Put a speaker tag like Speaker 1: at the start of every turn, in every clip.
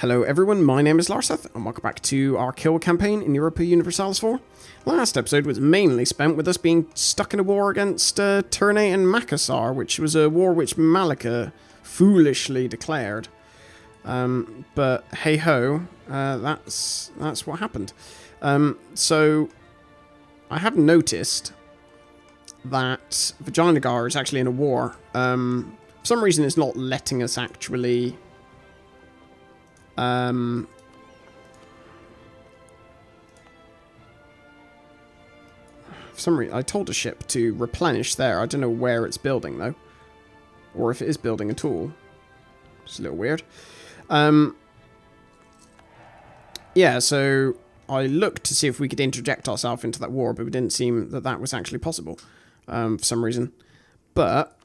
Speaker 1: Hello everyone, my name is Larseth, and welcome back to our Kilwa campaign in Europa Universalis 4. Last episode was mainly spent with us being stuck in a war against Ternate and Makassar, which was a war which Malika foolishly declared. But hey-ho, that's what happened. So, I have noticed that Vijayanagar is actually in a war. For some reason it's not letting us actually... for some reason, I told a ship to replenish there. I don't know where it's building, though. Or if it is building at all. It's a little weird. Yeah, so I looked to see if we could interject ourselves into that war, but it didn't seem that that was actually possible for some reason. But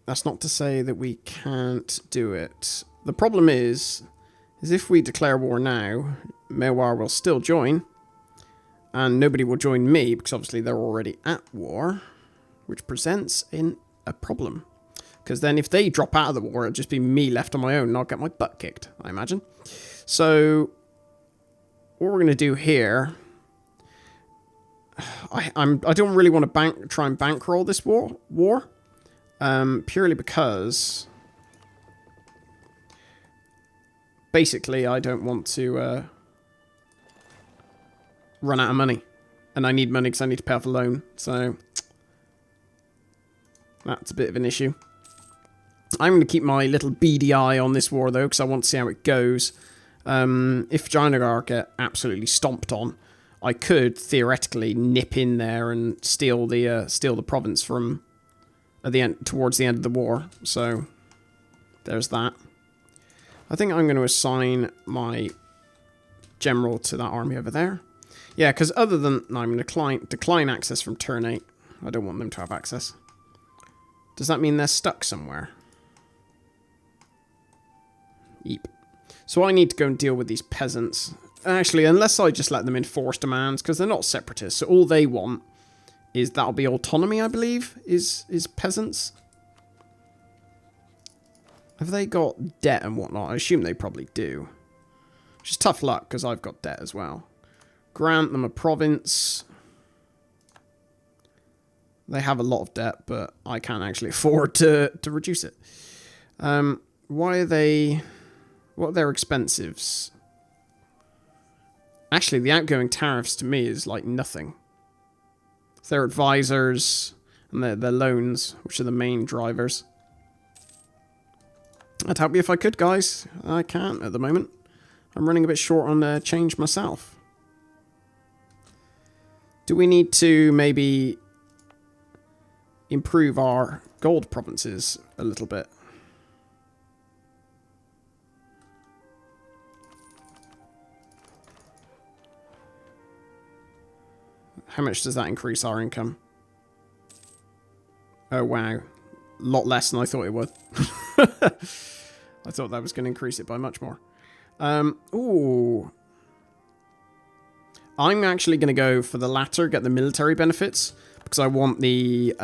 Speaker 1: that's not to say that we can't do it. The problem is if we declare war now, Mewar will still join, and nobody will join me, because obviously they're already at war, which presents in a problem. Because then if they drop out of the war, it'll just be me left on my own, and I'll get my butt kicked, I imagine. So, what we're going to do here... I don't really want to try and bankroll this war, purely because... Basically, I don't want to run out of money. And I need money because I need to pay off a loan. So, that's a bit of an issue. I'm going to keep my little beady eye on this war, though, because I want to see how it goes. If Vijayanagar get absolutely stomped on, I could theoretically nip in there and steal the province from at the end, towards the end of the war. So, there's that. I think I'm going to assign my general to that army over there. Yeah, because other than... No, I'm going to decline access from Ternate. I don't want them to have access. Does that mean they're stuck somewhere? Yep. So I need to go and deal with these peasants. Actually, unless I just let them enforce demands, because they're not separatists. So all they want is... That'll be autonomy, I believe, is peasants. Have they got debt and whatnot? I assume they probably do. Which is tough luck, because I've got debt as well. Grant them a province. They have a lot of debt, but I can't actually afford to reduce it. Why are they... What are their expensives? Actually, the outgoing tariffs to me is like nothing. It's their advisors and their loans, which are the main drivers. I'd help you if I could, guys. I can't at the moment. I'm running a bit short on change myself. Do we need to maybe improve our gold provinces a little bit? How much does that increase our income? Oh, wow. A lot less than I thought it would. I thought that was going to increase it by much more. Ooh. I'm actually going to go for the latter, get the military benefits, because I want the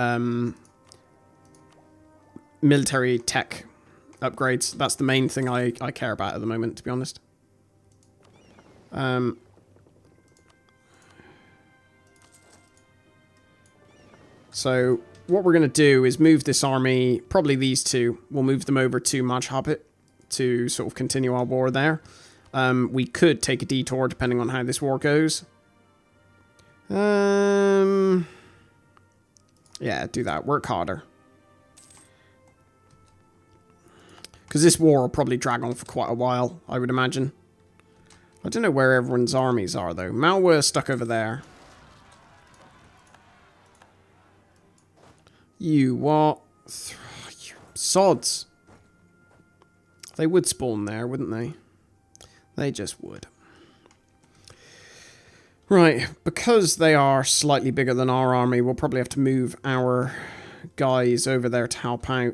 Speaker 1: military tech upgrades. That's the main thing I care about at the moment, to be honest. So... What we're going to do is move this army, probably these two, we'll move them over to Majhabit to sort of continue our war there. We could take a detour depending on how this war goes. Yeah, do that. Work harder. Because this war will probably drag on for quite a while, I would imagine. I don't know where everyone's armies are, though. Malwa stuck over there. You what? You sods. They would spawn there, wouldn't they? They just would. Right, because they are slightly bigger than our army, we'll probably have to move our guys over there to help out.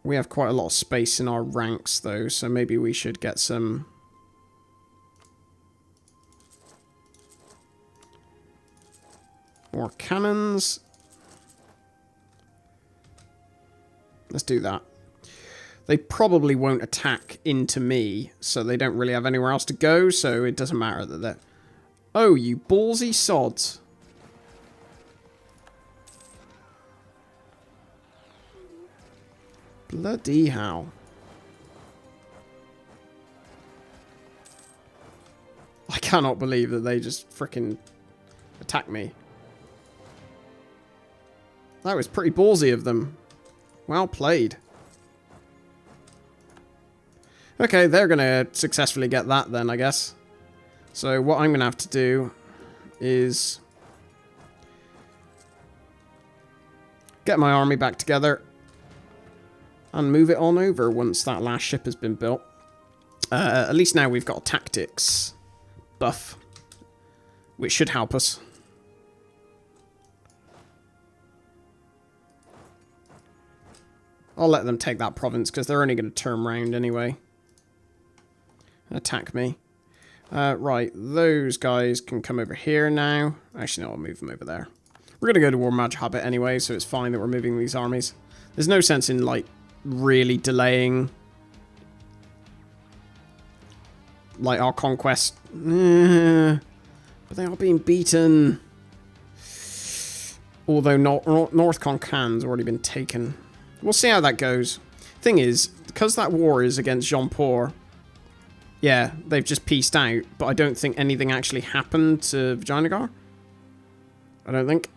Speaker 1: We have quite a lot of space in our ranks, though, so maybe we should get some... more cannons. Let's do that. They probably won't attack into me, so they don't really have anywhere else to go, so it doesn't matter that they're... Oh, you ballsy sods. Bloody hell. I cannot believe that they just frickin' attacked me. That was pretty ballsy of them. Well played. Okay, they're going to successfully get that then, I guess. So what I'm going to have to do is get my army back together and move it on over once that last ship has been built. At least now we've got a tactics buff, which should help us. I'll let them take that province because they're only going to turn round anyway. Attack me. Right, those guys can come over here now. Actually, no, I'll move them over there. We're going to go to War Magic Habit anyway, so it's fine that we're moving these armies. There's no sense in, like, really delaying, like, our conquest. But they are being beaten. Although North Concan's already been taken. We'll see how that goes. Thing is, because that war is against Jean-Port, yeah, they've just pieced out, but I don't think anything actually happened to Vijayanagar. I don't think.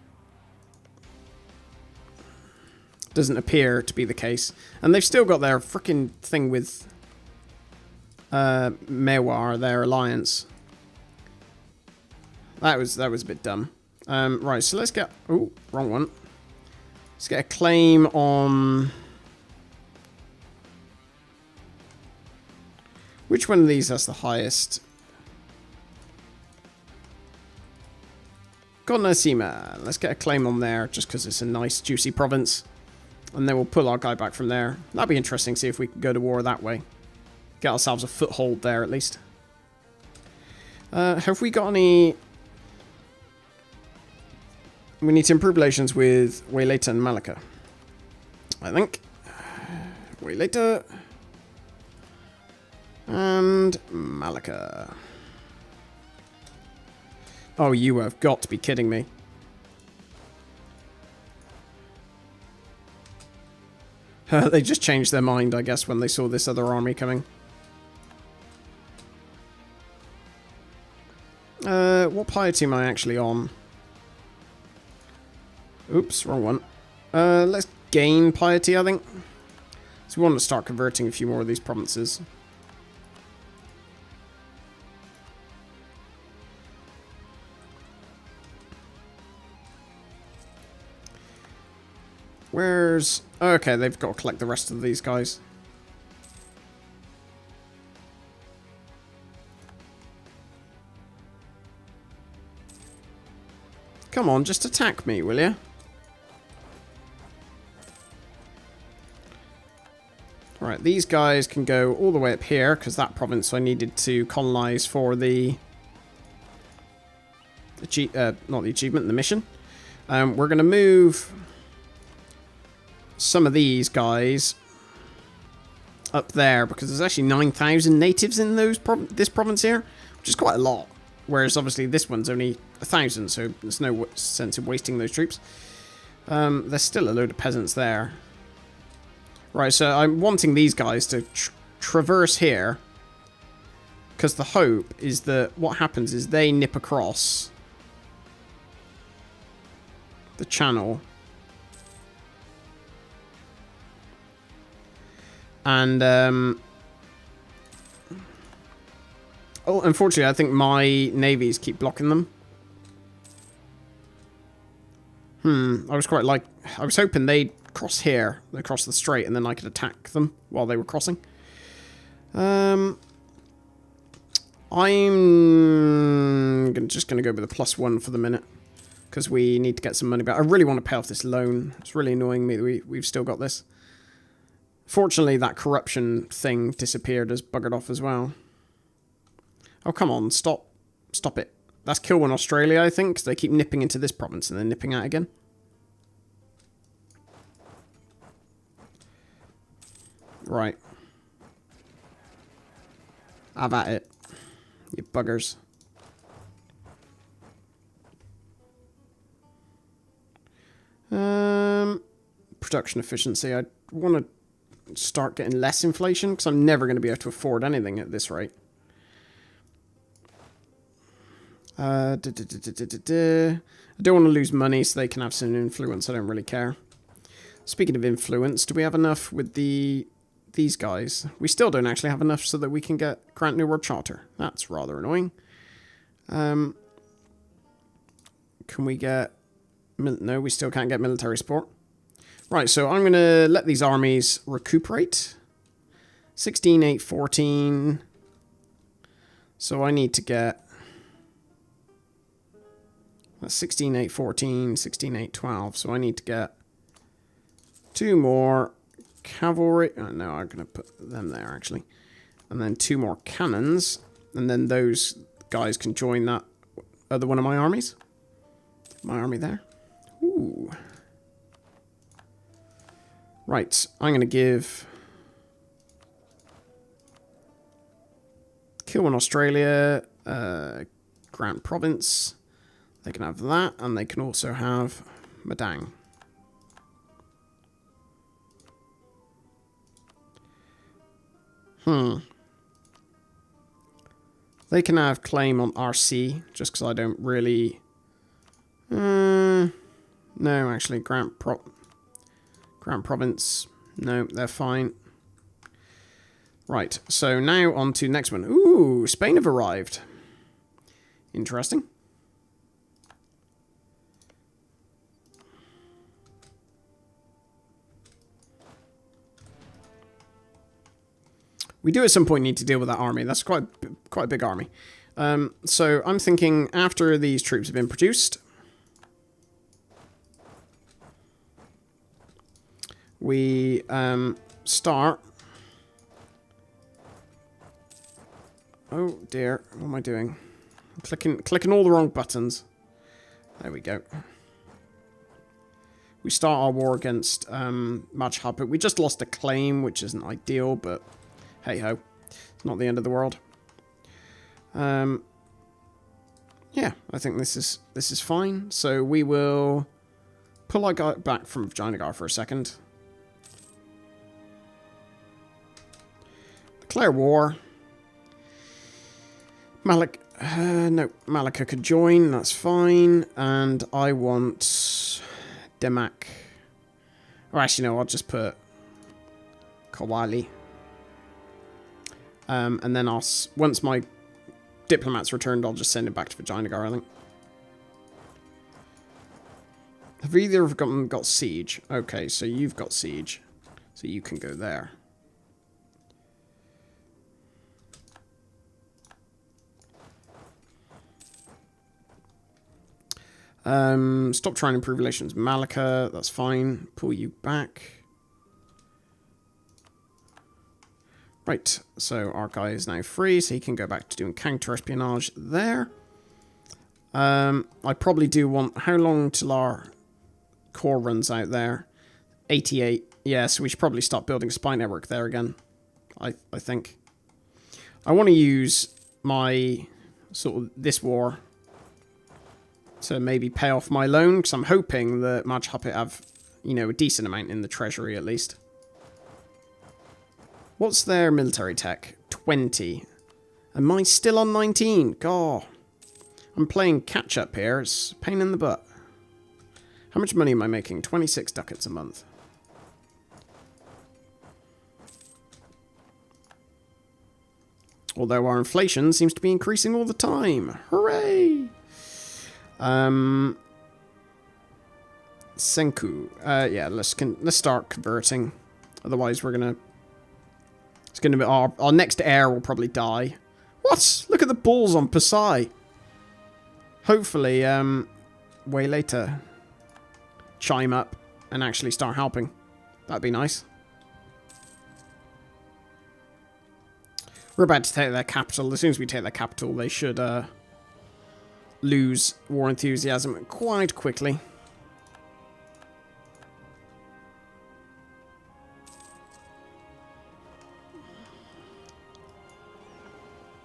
Speaker 1: Doesn't appear to be the case. And they've still got their frickin' thing with Mewar, their alliance. That was a bit dumb. Right, so let's get... Oh, wrong one. Let's get a claim on... Which one of these has the highest? Godnasima. Let's get a claim on there, just because it's a nice, juicy province. And then we'll pull our guy back from there. That'd be interesting, see if we can go to war that way. Get ourselves a foothold there, at least. Have we got any... We need to improve relations with Waylata and Malacca, I think. Waylata and Malacca. Oh, you have got to be kidding me. They just changed their mind, I guess, when they saw this other army coming. What piety am I actually on? Oops, wrong one. Let's gain piety, I think. So we want to start converting a few more of these provinces. Where's... Okay, they've got to collect the rest of these guys. Come on, just attack me, will you? Alright, these guys can go all the way up here, because that province I needed to colonize for the... not the achievement, the mission. We're going to move some of these guys up there, because there's actually 9,000 natives in this province here, which is quite a lot. Whereas obviously this one's only 1,000, so there's no sense in wasting those troops. There's still a load of peasants there. Right, so I'm wanting these guys to traverse here, because the hope is that what happens is they nip across the channel. And, oh, unfortunately, I think my navies keep blocking them. I was hoping they'd cross here, across the strait, and then I could attack them while they were crossing. I'm just going to go with a +1 for the minute, because we need to get some money back. I really want to pay off this loan. It's really annoying me that we've still got this. Fortunately, that corruption thing disappeared as buggered off as well. Oh, come on, stop it. That's Kilwa in Australia, I think, because they keep nipping into this province and then nipping out again. Right. Have at it. You buggers. Production efficiency. I want to start getting less inflation because I'm never going to be able to afford anything at this rate. I don't want to lose money so they can have some influence. I don't really care. Speaking of influence, do we have enough with these guys? We still don't actually have enough so that we can grant New World Charter. That's rather annoying. Can we get... No, we still can't get military support. Right, so I'm going to let these armies recuperate. 16, 8, 14. So I need to get... That's 16, 8, 14, 16, 8, 12. So I need to get 2 more cavalry. Oh, no, I'm going to put them there, actually. And then 2 more cannons. And then those guys can join that other one of my armies. My army there. Ooh. Right, I'm going to give Kilwa, Australia, Grant Province. They can have that, and they can also have Madang. They can have claim on RC, just because I don't really... no, actually, Grant Province. No, they're fine. Right, so now on to the next one. Ooh, Spain have arrived. Interesting. We do at some point need to deal with that army. That's quite a big army. So I'm thinking after these troops have been produced, we start... Oh dear, what am I doing? I'm clicking all the wrong buttons. There we go. We start our war against Majhab. We just lost a claim, which isn't ideal, but hey ho, it's not the end of the world. Yeah, I think this is fine. So we will pull our guy back from Vijayanagar for a second. Declare war. Malacca could join, that's fine. And I want Demak. Or actually, no, I'll just put Kawali. And then once my diplomat's returned, I'll just send it back to Vijayanagar, I think. Have either of them got siege? Okay, so you've got siege. So you can go there. Stop trying to improve relations. Malacca, that's fine. Pull you back. Right, so our guy is now free, so he can go back to doing counter-espionage there. I probably do want... How long till our core runs out there? 88. Yeah, so we should probably start building a spy network there again. I think. I want to use my... sort of this war to maybe pay off my loan, because I'm hoping that Majhab have, you know, a decent amount in the treasury at least. What's their military tech? 20. Am I still on 19? God. I'm playing catch up here. It's a pain in the butt. How much money am I making? 26 ducats a month. Although our inflation seems to be increasing all the time. Hooray! Senku. Yeah, let's start converting. Otherwise, we're gonna... It's gonna be our next heir will probably die. What? Look at the balls on Pasai. Hopefully, way later, chime up and actually start helping. That'd be nice. We're about to take their capital. As soon as we take their capital, they should lose war enthusiasm quite quickly.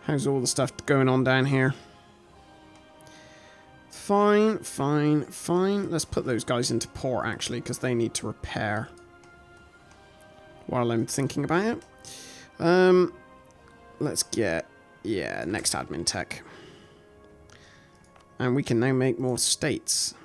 Speaker 1: How's all the stuff going on down here? Fine, fine, fine. Let's put those guys into port, actually, because they need to repair. While I'm thinking about it. Let's get... Yeah, next admin tech. And we can now make more states.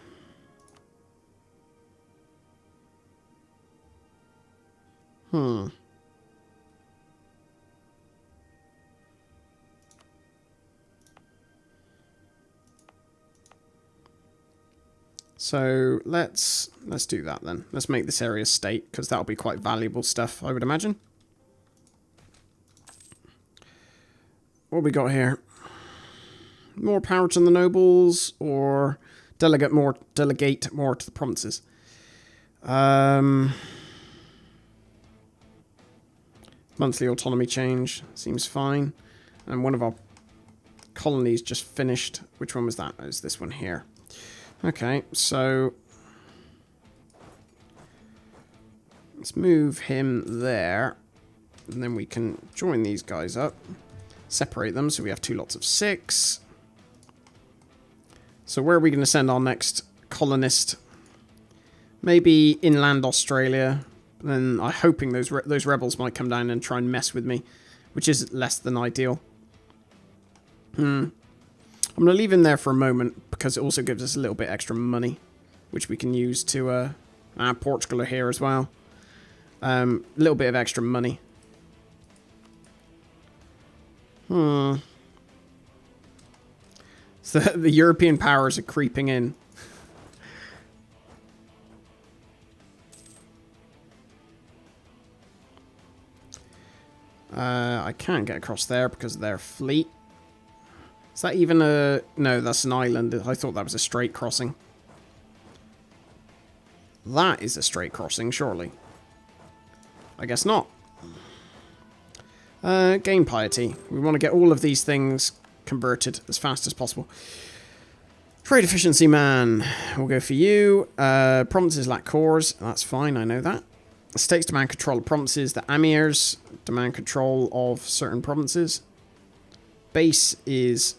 Speaker 1: So let's do that then. Let's make this area state, because that'll be quite valuable stuff, I would imagine. What we got here? More power to the nobles, or delegate more to the provinces. Monthly autonomy change seems fine. And one of our colonies just finished. Which one was that? It was this one here. Okay, so let's move him there. And then we can join these guys up. Separate them so we have 2 lots of 6. So where are we going to send our next colonist? Maybe inland Australia. Then I'm hoping those rebels might come down and try and mess with me, which is less than ideal. I'm going to leave him there for a moment because it also gives us a little bit extra money, which we can use to... Portugal are here as well. A little bit of extra money. So the European powers are creeping in. I can't get across there because of their fleet. Is that even a... No, that's an island. I thought that was a straight crossing. That is a straight crossing, surely. I guess not. Gain piety. We want to get all of these things converted as fast as possible. Trade efficiency, man. We'll go for you. Provinces lack cores. That's fine, I know that. States demand control of provinces. The emirs demand control of certain provinces. Base is...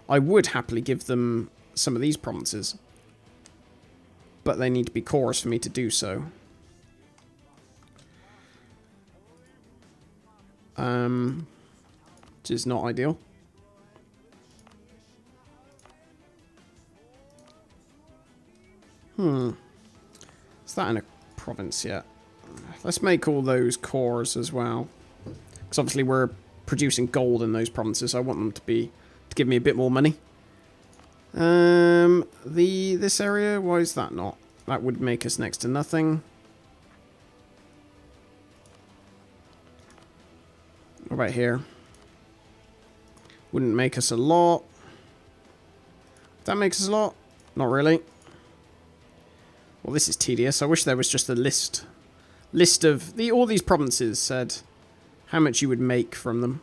Speaker 1: I would happily give them some of these provinces. But they need to be cores for me to do so. Which is not ideal. Is that in a province yet? Let's make all those cores as well. Because obviously we're producing gold in those provinces. So I want them to give me a bit more money. This area, why is that not? That would make us next to nothing. What about here? Wouldn't make us a lot. That makes us a lot? Not really. Well, this is tedious. I wish there was just a list of all these provinces said how much you would make from them.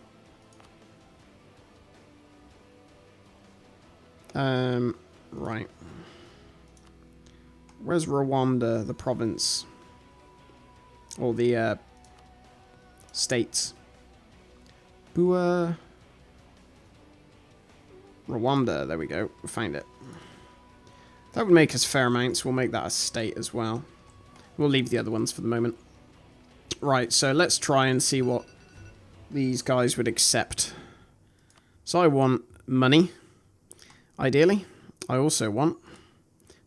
Speaker 1: Right. Where's Rwanda, the province? Or the states? Rwanda, there we go. We found it. That would make us fair amounts. We'll make that a state as well. We'll leave the other ones for the moment. Right, so let's try and see what these guys would accept. So I want money, ideally. I also want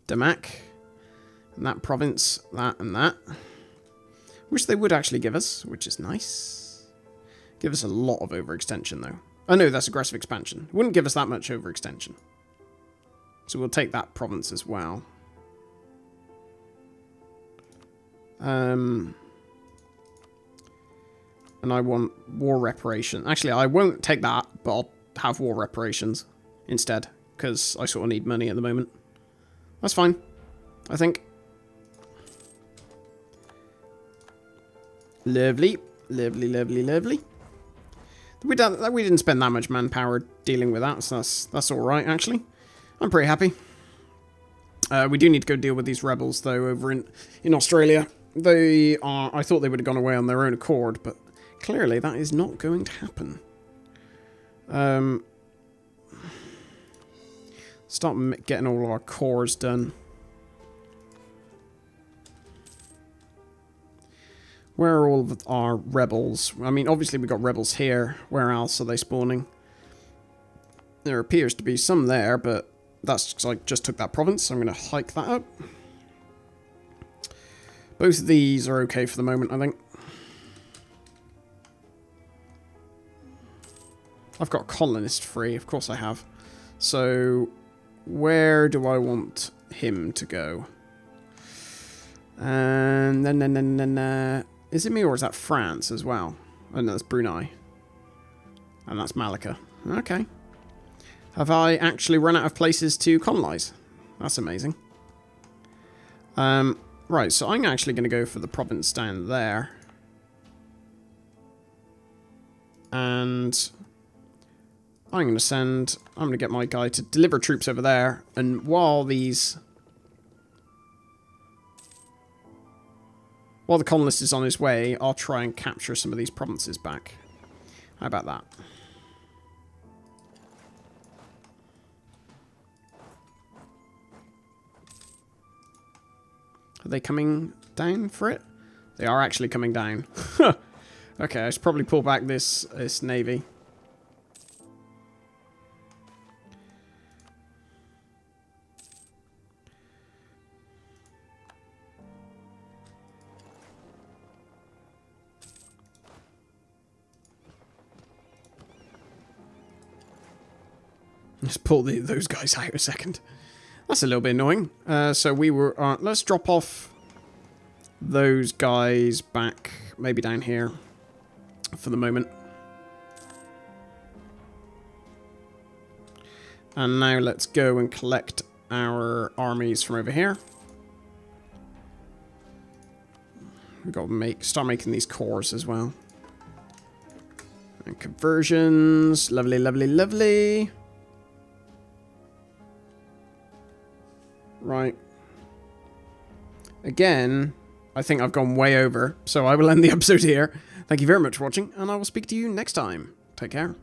Speaker 1: Damak, and that province, that and that. Which they would actually give us, which is nice. Give us a lot of overextension, though. Oh no, that's aggressive expansion. It wouldn't give us that much overextension. So we'll take that province as well. And I want war reparation. Actually, I won't take that, but I'll have war reparations instead. Because I sort of need money at the moment. That's fine, I think. Lovely. Lovely, lovely, lovely. We didn't spend that much manpower dealing with that, so that's alright, actually. I'm pretty happy. We do need to go deal with these rebels, though, over in Australia. They are... I thought they would have gone away on their own accord, but clearly that is not going to happen. Start getting all our cores done. Where are all of our rebels? I mean, obviously we've got rebels here. Where else are they spawning? There appears to be some there, but that's because I just took that province, so I'm going to hike that up. Both of these are okay for the moment, I think. I've got colonist free, of course I have. So, where do I want him to go? And then, is it me or is that France as well? Oh no, that's Brunei. And that's Malacca. Okay. Have I actually run out of places to colonize? That's amazing. Right, so I'm actually going to go for the province down there. And I'm going to get my guy to deliver troops over there. And while the colonist is on his way, I'll try and capture some of these provinces back. How about that? Are they coming down for it? They are actually coming down. Okay, I should probably pull back this navy. Let's pull those guys out a second. That's a little bit annoying. So we were... let's drop off those guys back, maybe down here, for the moment. And now let's go and collect our armies from over here. We've got to start making these cores as well. And conversions. Lovely, lovely, lovely. Right. Again, I think I've gone way over, so I will end the episode here. Thank you very much for watching, and I will speak to you next time. Take care.